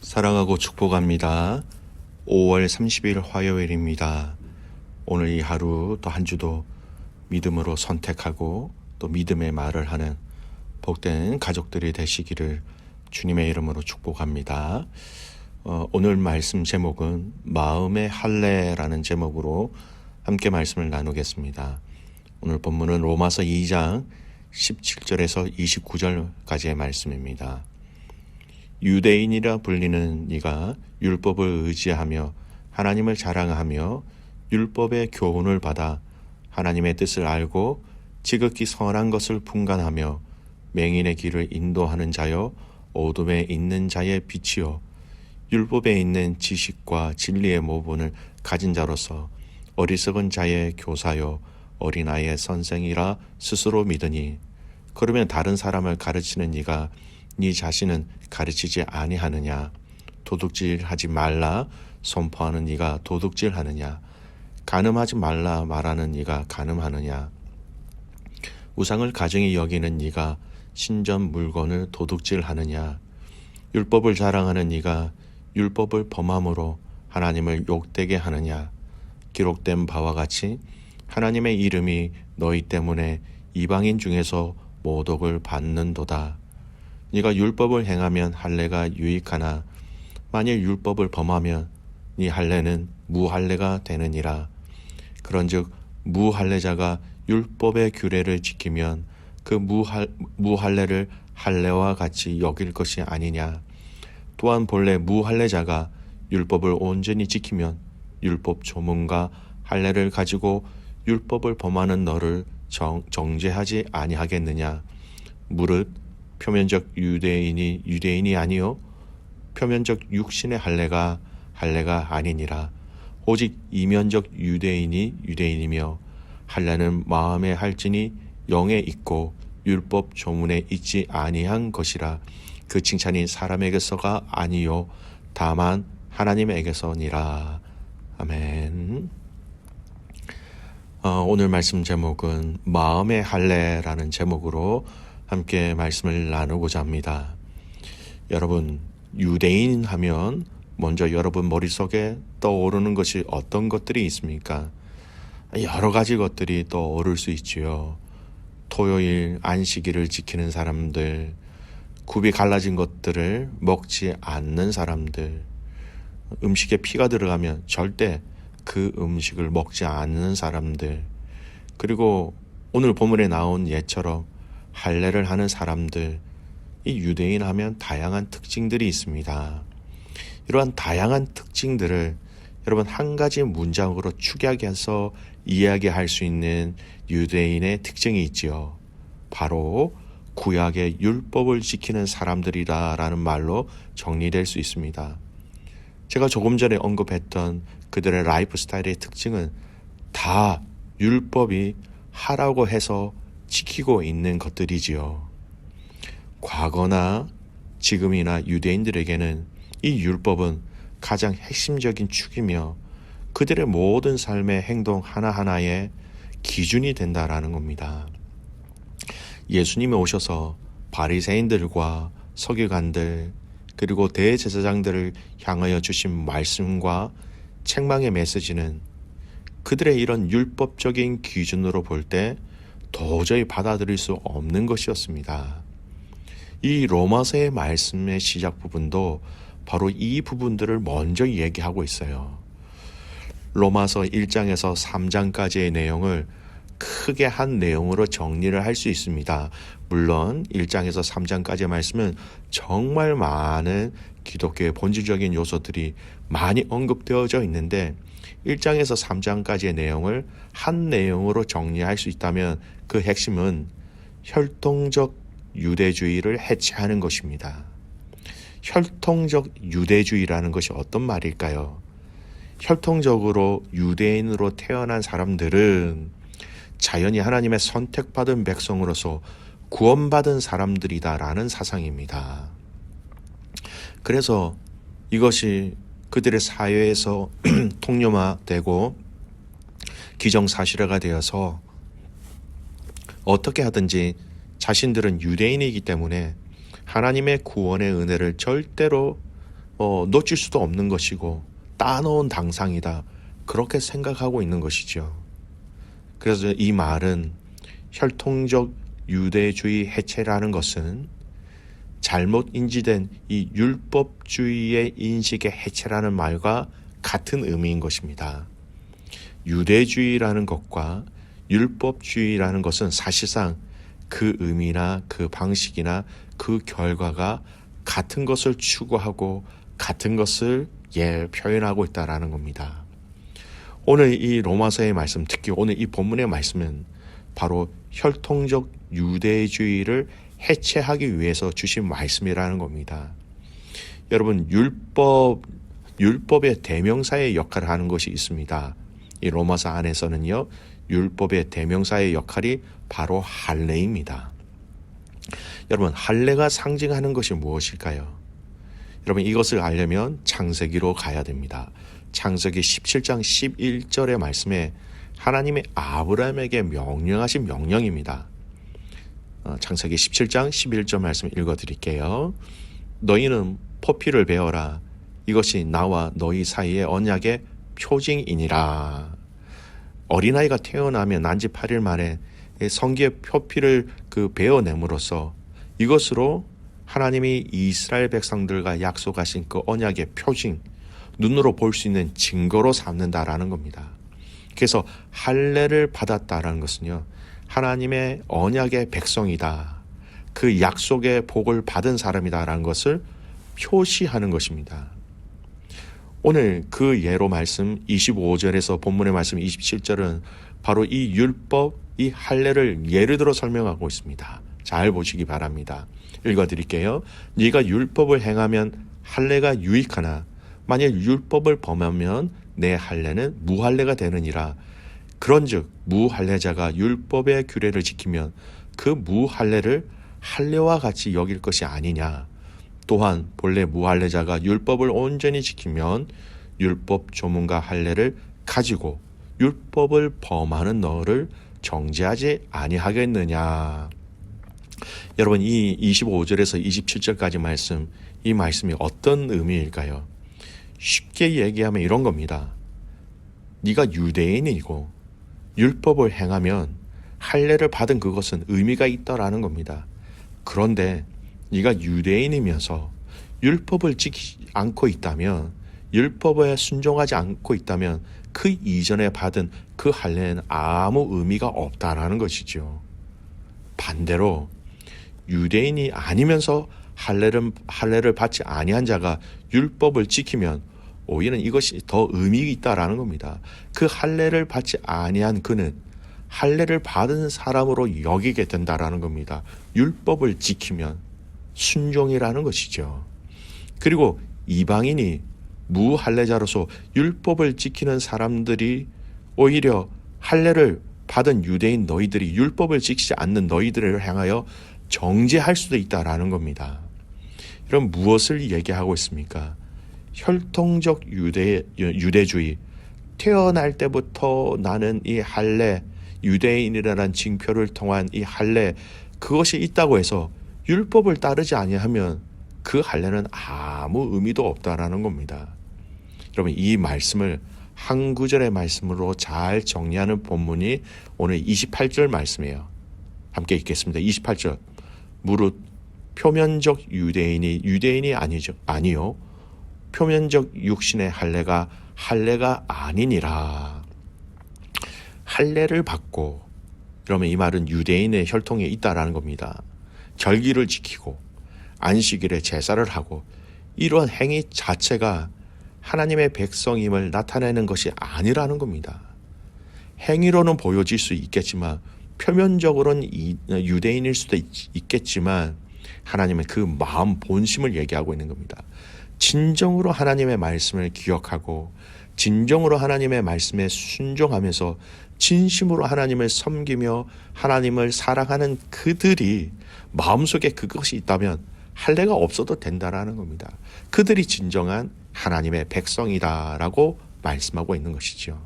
사랑하고 축복합니다. 5월 30일 화요일입니다. 오늘 이 하루 또 한 주도 믿음으로 선택하고 또 믿음의 말을 하는 복된 가족들이 되시기를 주님의 이름으로 축복합니다. 오늘 말씀 제목은 마음의 할례라는 제목으로 함께 말씀을 나누겠습니다. 오늘 본문은 로마서 2장 17절에서 29절까지의 말씀입니다. 유대인이라 불리는 네가 율법을 의지하며 하나님을 자랑하며 율법의 교훈을 받아 하나님의 뜻을 알고 지극히 선한 것을 분간하며 맹인의 길을 인도하는 자여 어둠에 있는 자의 빛이요 율법에 있는 지식과 진리의 모본을 가진 자로서 어리석은 자의 교사요 어린아이의 선생이라 스스로 믿으니 그러면 다른 사람을 가르치는 네가 네 자신은 가르치지 아니하느냐? 도둑질하지 말라 선포하는 네가 도둑질하느냐? 간음하지 말라 말하는 네가 간음하느냐? 우상을 가증히 여기는 네가 신전 물건을 도둑질하느냐? 율법을 자랑하는 네가 율법을 범함으로 하나님을 욕되게 하느냐? 기록된 바와 같이 하나님의 이름이 너희 때문에 이방인 중에서 모독을 받는도다. 네가 율법을 행하면 할례가 유익하나 만일 율법을 범하면 네 할례는 무할례가 되느니라. 그런즉 무할례자가 율법의 규례를 지키면 그 무할례를 할례와 같이 여길 것이 아니냐. 또한 본래 무할례자가 율법을 온전히 지키면 율법 조문과 할례를 가지고 율법을 범하는 너를 정죄하지 아니하겠느냐. 무릇 표면적 유대인이 아니요 표면적 육신의 할례가 아니니라. 오직 이면적 유대인이며 할례는 마음에 할지니 영에 있고 율법 조문에 있지 아니한 것이라. 그 칭찬이 사람에게서가 아니요 다만 하나님에게서니라. 아멘. 오늘 말씀 제목은 마음의 할례라는 제목으로 함께 말씀을 나누고자 합니다. 여러분, 유대인 하면 먼저 여러분 머릿속에 떠오르는 것이 어떤 것들이 있습니까? 여러 가지 것들이 떠오를 수 있지요. 토요일 안식일을 지키는 사람들, 굽이 갈라진 것들을 먹지 않는 사람들, 음식에 피가 들어가면 절대 그 음식을 먹지 않는 사람들, 그리고 오늘 본문에 나온 예처럼 할례를 하는 사람들, 이 유대인 하면 다양한 특징들이 있습니다. 이러한 다양한 특징들을 여러분 한 가지 문장으로 축약해서 이야기할 수 있는 유대인의 특징이 있지요. 바로 구약의 율법을 지키는 사람들이라는 말로 정리될 수 있습니다. 제가 조금 전에 언급했던 그들의 라이프 스타일의 특징은 다 율법이 하라고 해서 지키고 있는 것들이지요. 과거나 지금이나 유대인들에게는 이 율법은 가장 핵심적인 축이며 그들의 모든 삶의 행동 하나하나의 기준이 된다라는 겁니다. 예수님이 오셔서 바리새인들과 서기관들 그리고 대제사장들을 향하여 주신 말씀과 책망의 메시지는 그들의 이런 율법적인 기준으로 볼 때 도저히 받아들일 수 없는 것이었습니다. 이 로마서의 말씀의 시작 부분도 바로 이 부분들을 먼저 얘기하고 있어요. 로마서 1장에서 3장까지의 내용을 크게 한 내용으로 정리를 할 수 있습니다. 물론 1장에서 3장까지의 말씀은 정말 많은 기독교의 본질적인 요소들이 많이 언급되어져 있는데 1장에서 3장까지의 내용을 한 내용으로 정리할 수 있다면 그 핵심은 혈통적 유대주의를 해체하는 것입니다. 혈통적 유대주의라는 것이 어떤 말일까요? 혈통적으로 유대인으로 태어난 사람들은 자연히 하나님의 선택받은 백성으로서 구원받은 사람들이다라는 사상입니다. 그래서 이것이 그들의 사회에서 통념화되고 기정사실화가 되어서 어떻게 하든지 자신들은 유대인이기 때문에 하나님의 구원의 은혜를 절대로 놓칠 수도 없는 것이고 따놓은 당상이다. 그렇게 생각하고 있는 것이죠. 그래서 이 말은 혈통적 유대주의 해체라는 것은 잘못 인지된 이 율법주의의 인식의 해체라는 말과 같은 의미인 것입니다. 유대주의라는 것과 율법주의라는 것은 사실상 그 의미나 그 방식이나 그 결과가 같은 것을 추구하고 같은 것을 표현하고 있다라는 겁니다. 오늘 이 로마서의 말씀, 특히 오늘 이 본문의 말씀은 바로 혈통적 유대주의를 해체하기 위해서 주신 말씀이라는 겁니다. 여러분, 율법의 대명사의 역할을 하는 것이 있습니다. 이 로마서 안에서는요, 율법의 대명사의 역할이 바로 할례입니다. 여러분, 할례가 상징하는 것이 무엇일까요? 여러분, 이것을 알려면 창세기로 가야 됩니다. 창세기 17장 11절의 말씀에 하나님의 아브라함에게 명령하신 명령입니다. 창세기 17장 11절 말씀 읽어드릴게요. 너희는 포피를 베어라. 이것이 나와 너희 사이의 언약의 표징이니라. 어린아이가 태어나면 난지 8일 만에 성기의 표피를 베어냄으로써 이것으로 하나님이 이스라엘 백성들과 약속하신 그 언약의 표징, 눈으로 볼 수 있는 증거로 삼는다라는 겁니다. 그래서 할례를 받았다라는 것은요, 하나님의 언약의 백성이다, 그 약속의 복을 받은 사람이다라는 것을 표시하는 것입니다. 오늘 그 예로 말씀 25절에서 본문의 말씀 27절은 바로 이 율법, 이 할례를 예를 들어 설명하고 있습니다. 잘 보시기 바랍니다. 읽어드릴게요. 네가 율법을 행하면 할례가 유익하나 만일 율법을 범하면 내 할례는 무할례가 되느니라. 그런즉 무할례자가 율법의 규례를 지키면 그 무할례를 할례와 같이 여길 것이 아니냐. 또한 본래 무할례자가 율법을 온전히 지키면 율법 조문과 할례를 가지고 율법을 범하는 너를 정죄하지 아니하겠느냐. 여러분, 이 25절에서 27절까지 말씀, 이 말씀이 어떤 의미일까요? 쉽게 얘기하면 이런 겁니다. 네가 유대인이고 율법을 행하면 할례를 받은 그것은 의미가 있다라는 겁니다. 그런데 네가 유대인이면서 율법을 지키지 않고 있다면, 율법에 순종하지 않고 있다면 그 이전에 받은 그 할례는 아무 의미가 없다라는 것이죠. 반대로 유대인이 아니면서 할례를 받지 아니한 자가 율법을 지키면 오히려 이것이 더 의미가 있다라는 겁니다. 그 할례를 받지 아니한 그는 할례를 받은 사람으로 여기게 된다라는 겁니다. 율법을 지키면 순종이라는 것이죠. 그리고 이방인이 무할례자로서 율법을 지키는 사람들이 오히려 할례를 받은 유대인 너희들이 율법을 지키지 않는 너희들을 향하여 정죄할 수도 있다라는 겁니다. 그럼 무엇을 얘기하고 있습니까? 혈통적 유대주의, 태어날 때부터 나는 이 할례, 유대인이라는 징표를 통한 이 할례, 그것이 있다고 해서 율법을 따르지 아니하면 그 할례는 아무 의미도 없다라는 겁니다. 여러분, 이 말씀을 한 구절의 말씀으로 잘 정리하는 본문이 오늘 28절 말씀이에요. 함께 읽겠습니다. 28절. 무릇 표면적 유대인이 아니요 표면적 육신의 할례가 아니니라. 할례를 받고, 그러면 이 말은 유대인의 혈통에 있다라는 겁니다. 절기를 지키고 안식일에 제사를 하고 이러한 행위 자체가 하나님의 백성임을 나타내는 것이 아니라는 겁니다. 행위로는 보여질 수 있겠지만, 표면적으로는 유대인일 수도 있겠지만 하나님의 그 마음 본심을 얘기하고 있는 겁니다. 진정으로 하나님의 말씀을 기억하고 진정으로 하나님의 말씀에 순종하면서 진심으로 하나님을 섬기며 하나님을 사랑하는 그들이 마음속에 그것이 있다면 할례가 없어도 된다라는 겁니다. 그들이 진정한 하나님의 백성이다라고 말씀하고 있는 것이죠.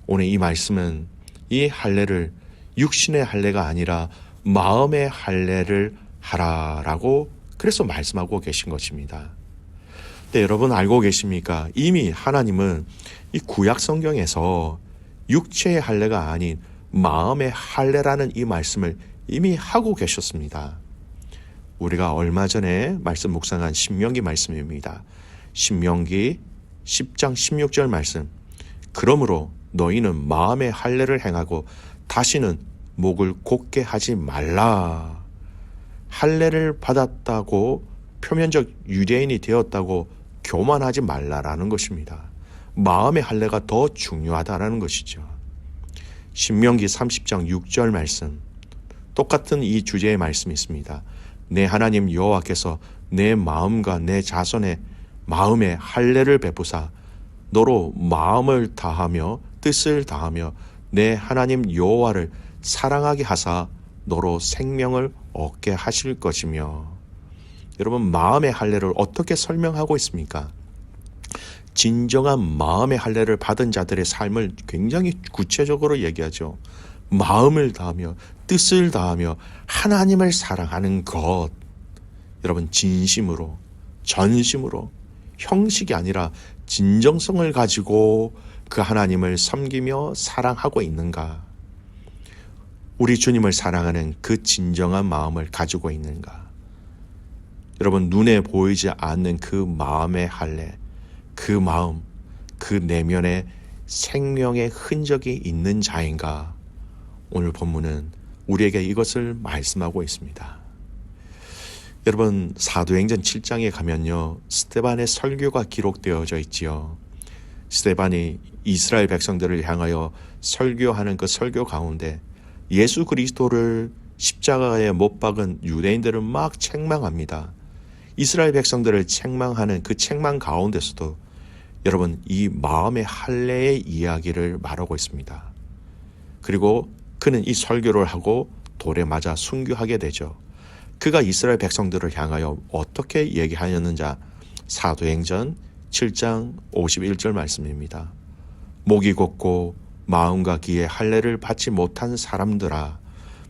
오늘 이 말씀은 이 할례를 육신의 할례가 아니라 마음의 할례를 하라라고 그래서 말씀하고 계신 것입니다. 근데 여러분 알고 계십니까? 이미 하나님은 이 구약 성경에서 육체의 할례가 아닌 마음의 할례라는 이 말씀을 이미 하고 계셨습니다. 우리가 얼마 전에 말씀 묵상한 신명기 말씀입니다. 신명기 10장 16절 말씀. 그러므로 너희는 마음의 할례를 행하고 다시는 목을 곧게 하지 말라. 할례를 받았다고 표면적 유대인이 되었다고 교만하지 말라라는 것입니다. 마음의 할례가 더 중요하다라는 것이죠. 신명기 30장 6절 말씀. 똑같은 이 주제의 말씀이 있습니다. 내 하나님 여호와께서 내 마음과 내 자손의 마음에 할례를 베푸사 너로 마음을 다하며 뜻을 다하며 내 하나님 여호와를 사랑하게 하사 너로 생명을 얻게 하실 것이며. 여러분 마음의 할례를 어떻게 설명하고 있습니까? 진정한 마음의 할례를 받은 자들의 삶을 굉장히 구체적으로 얘기하죠. 마음을 다하며 뜻을 다하며 하나님을 사랑하는 것. 여러분 진심으로 전심으로 형식이 아니라 진정성을 가지고 그 하나님을 섬기며 사랑하고 있는가? 우리 주님을 사랑하는 그 진정한 마음을 가지고 있는가? 여러분 눈에 보이지 않는 그 마음의 할례, 그 마음, 그 내면에 생명의 흔적이 있는 자인가? 오늘 본문은 우리에게 이것을 말씀하고 있습니다. 여러분 사도행전 7장에 가면요 스데반의 설교가 기록되어져 있지요. 스데반이 이스라엘 백성들을 향하여 설교하는 그 설교 가운데 예수 그리스도를 십자가에 못 박은 유대인들은 막 책망합니다. 이스라엘 백성들을 책망하는 그 책망 가운데서도 여러분 이 마음의 할례의 이야기를 말하고 있습니다. 그리고 그는 이 설교를 하고 돌에 맞아 순교하게 되죠. 그가 이스라엘 백성들을 향하여 어떻게 얘기하였는지 사도행전 7장 51절 말씀입니다. 목이 곧고 마음과 귀에 할례를 받지 못한 사람들아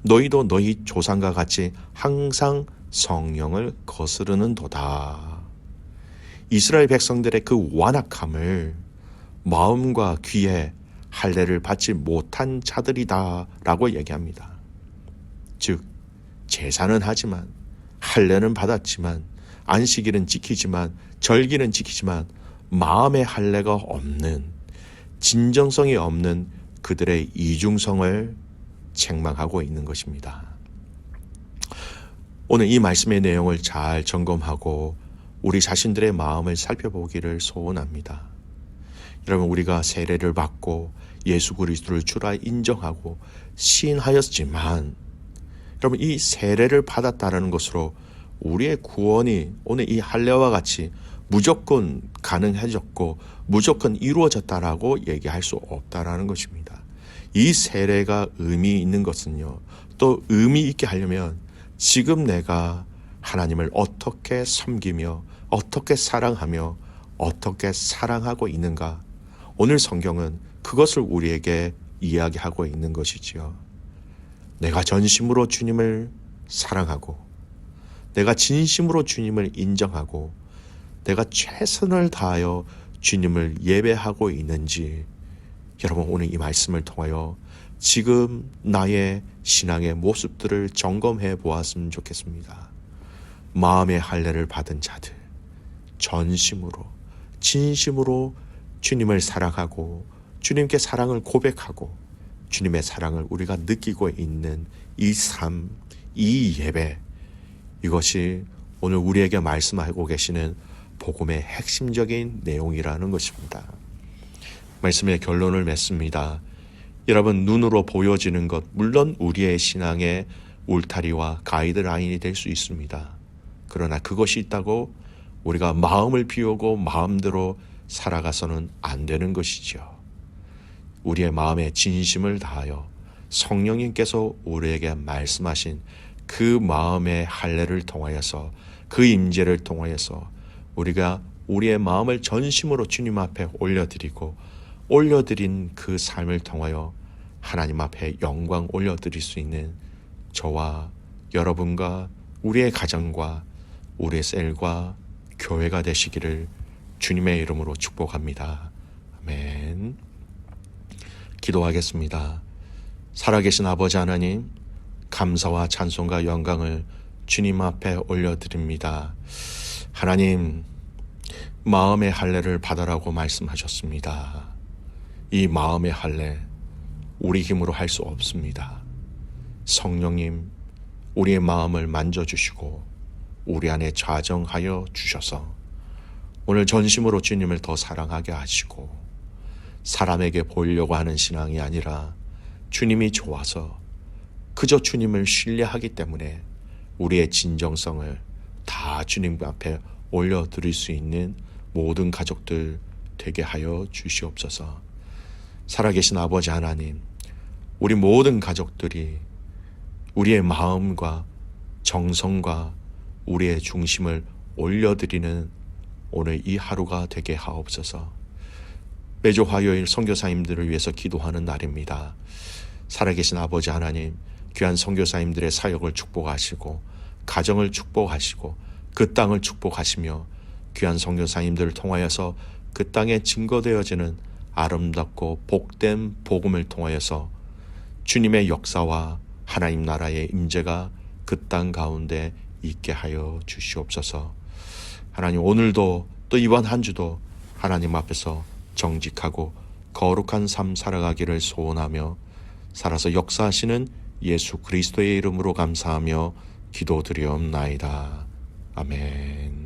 너희도 너희 조상과 같이 항상 성령을 거스르는도다. 이스라엘 백성들의 그 완악함을 마음과 귀에 할례를 받지 못한 자들이다 라고 얘기합니다. 즉 제사는 하지만 할례는 받았지만 안식일은 지키지만 절기는 지키지만 마음의 할례가 없는 진정성이 없는 그들의 이중성을 책망하고 있는 것입니다. 오늘 이 말씀의 내용을 잘 점검하고 우리 자신들의 마음을 살펴보기를 소원합니다. 여러분 우리가 세례를 받고 예수 그리스도를 주라 인정하고 시인하였지만 여러분 이 세례를 받았다는 것으로 우리의 구원이 오늘 이 할례와 같이 무조건 가능해졌고 무조건 이루어졌다라고 얘기할 수 없다라는 것입니다. 이 세례가 의미 있는 것은요. 또 의미 있게 하려면 지금 내가 하나님을 어떻게 섬기며 어떻게 사랑하며 어떻게 사랑하고 있는가. 오늘 성경은 그것을 우리에게 이야기하고 있는 것이지요. 내가 전심으로 주님을 사랑하고 내가 진심으로 주님을 인정하고 내가 최선을 다하여 주님을 예배하고 있는지 여러분 오늘 이 말씀을 통하여 지금 나의 신앙의 모습들을 점검해 보았으면 좋겠습니다. 마음의 할례를 받은 자들 전심으로 진심으로 주님을 사랑하고 주님께 사랑을 고백하고 주님의 사랑을 우리가 느끼고 있는 이 삶, 이 예배 이것이 오늘 우리에게 말씀하고 계시는 복음의 핵심적인 내용이라는 것입니다. 말씀의 결론을 맺습니다. 여러분 눈으로 보여지는 것 물론 우리의 신앙의 울타리와 가이드라인이 될 수 있습니다. 그러나 그것이 있다고 우리가 마음을 비우고 마음대로 살아가서는 안 되는 것이죠. 우리의 마음에 진심을 다하여 성령님께서 우리에게 말씀하신 그 마음의 할례를 통하여서 그 임재를 통하여서 우리가 우리의 마음을 전심으로 주님 앞에 올려드린 그 삶을 통하여 하나님 앞에 영광 올려드릴 수 있는 저와 여러분과 우리의 가정과 우리의 셀과 교회가 되시기를 주님의 이름으로 축복합니다. 아멘. 기도하겠습니다. 살아계신 아버지 하나님, 감사와 찬송과 영광을 주님 앞에 올려드립니다. 하나님, 마음의 할례를 받으라고 말씀하셨습니다. 이 마음의 할례, 우리 힘으로 할 수 없습니다. 성령님, 우리의 마음을 만져주시고 우리 안에 좌정하여 주셔서 오늘 전심으로 주님을 더 사랑하게 하시고, 사람에게 보이려고 하는 신앙이 아니라 주님이 좋아서 그저 주님을 신뢰하기 때문에 우리의 진정성을 다 주님 앞에 올려드릴 수 있는 모든 가족들 되게 하여 주시옵소서. 살아계신 아버지 하나님, 우리 모든 가족들이 우리의 마음과 정성과 우리의 중심을 올려드리는 오늘 이 하루가 되게 하옵소서. 매주 화요일 선교사님들을 위해서 기도하는 날입니다. 살아계신 아버지 하나님, 귀한 선교사님들의 사역을 축복하시고 가정을 축복하시고 그 땅을 축복하시며 귀한 선교사님들을 통하여서 그 땅에 증거되어지는 아름답고 복된 복음을 통하여서 주님의 역사와 하나님 나라의 임재가 그 땅 가운데 있게 하여 주시옵소서. 하나님, 오늘도 또 이번 한 주도 하나님 앞에서 정직하고 거룩한 삶 살아가기를 소원하며 살아서 역사하시는 예수 그리스도의 이름으로 감사하며 기도드리옵나이다. 아멘.